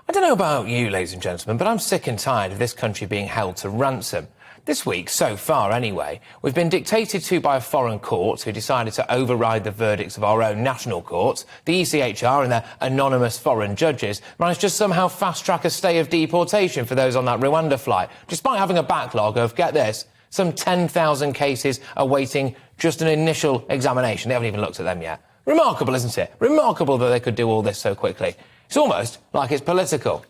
I don't know about you, ladies and gentlemen, but I'm sick and tired of this country being held to ransom. This week, so far anyway, we've been dictated to by a foreign court who decided to override the verdicts of our own national courts. The ECHR and their anonymous foreign judges managed to somehow fast-track a stay of deportation for those on that Rwanda flight, despite having a backlog of, get this, some 10,000 cases awaiting just an initial examination. They haven't even looked at them yet. Remarkable, isn't it? Remarkable that they could do all this so quickly. It's almost like it's political.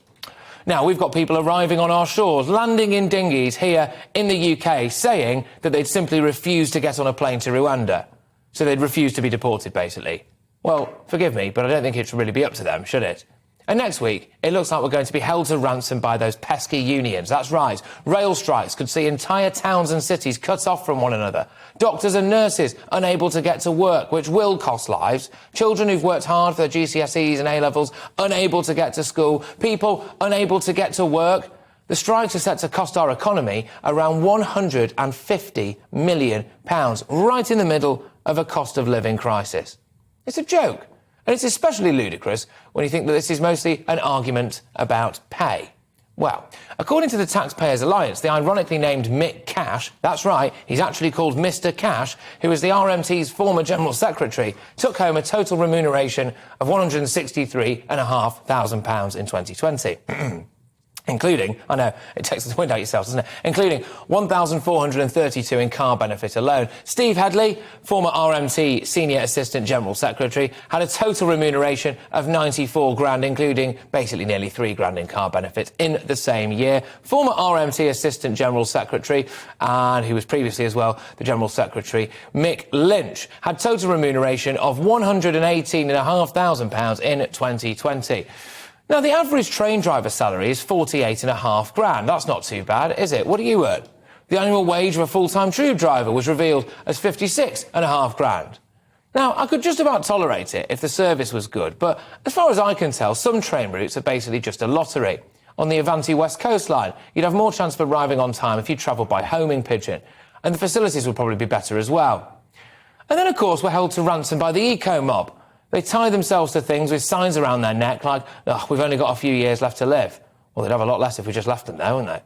Now, we've got people arriving on our shores, landing in dinghies here in the UK, saying that they'd simply refuse to get on a plane to Rwanda. So they'd refuse to be deported, basically. Well, forgive me, but I don't think it should really be up to them, should it? And next week, it looks like we're going to be held to ransom by those pesky unions. That's right. Rail strikes could see entire towns and cities cut off from one another. Doctors and nurses unable to get to work, which will cost lives. Children who've worked hard for their GCSEs and A-levels unable to get to school. People unable to get to work. The strikes are set to cost our economy around £150 million, right in the middle of a cost of living crisis. It's a joke. And it's especially ludicrous when you think that this is mostly an argument about pay. Well, according to the Taxpayers Alliance, the ironically named Mick Cash, that's right, he's actually called Mr. Cash, who was the RMT's former General Secretary, took home a total remuneration of £163,500 in 2020. Including, I know, it takes the wind out yourself, doesn't it? Including £1,432 in car benefit alone. Steve Headley, former RMT Senior Assistant General Secretary, had a total remuneration of 94 grand, including basically nearly 3 grand in car benefit in the same year. Former RMT Assistant General Secretary, and who was previously as well the General Secretary, Mick Lynch, had total remuneration of £118,500 in 2020. Now, the average train driver salary is 48.5 grand. That's not too bad, is it? What do you earn? The annual wage of a full-time tube driver was revealed as 56.5 grand. Now, I could just about tolerate it if the service was good, but as far as I can tell, some train routes are basically just a lottery. On the Avanti West Coast Line, you'd have more chance of arriving on time if you travelled by homing pigeon, and the facilities would probably be better as well. And then, of course, we're held to ransom by the eco-mob. They tie themselves to things with signs around their neck like, oh, we've only got a few years left to live. Well, they'd have a lot less if we just left them there, wouldn't they?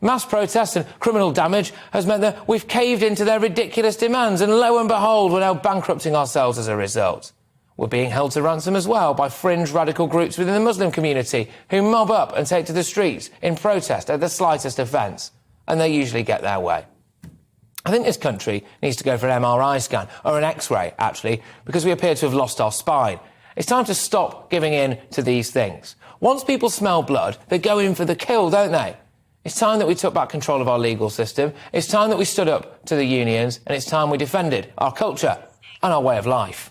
Mass protests and criminal damage has meant that we've caved into their ridiculous demands, and lo and behold, we're now bankrupting ourselves as a result. We're being held to ransom as well by fringe radical groups within the Muslim community who mob up and take to the streets in protest at the slightest offence, and they usually get their way. I think this country needs to go for an MRI scan, or an X-ray, actually, because we appear to have lost our spine. It's time to stop giving in to these things. Once people smell blood, they go in for the kill, don't they? It's time that we took back control of our legal system. It's time that we stood up to the unions, and it's time we defended our culture and our way of life.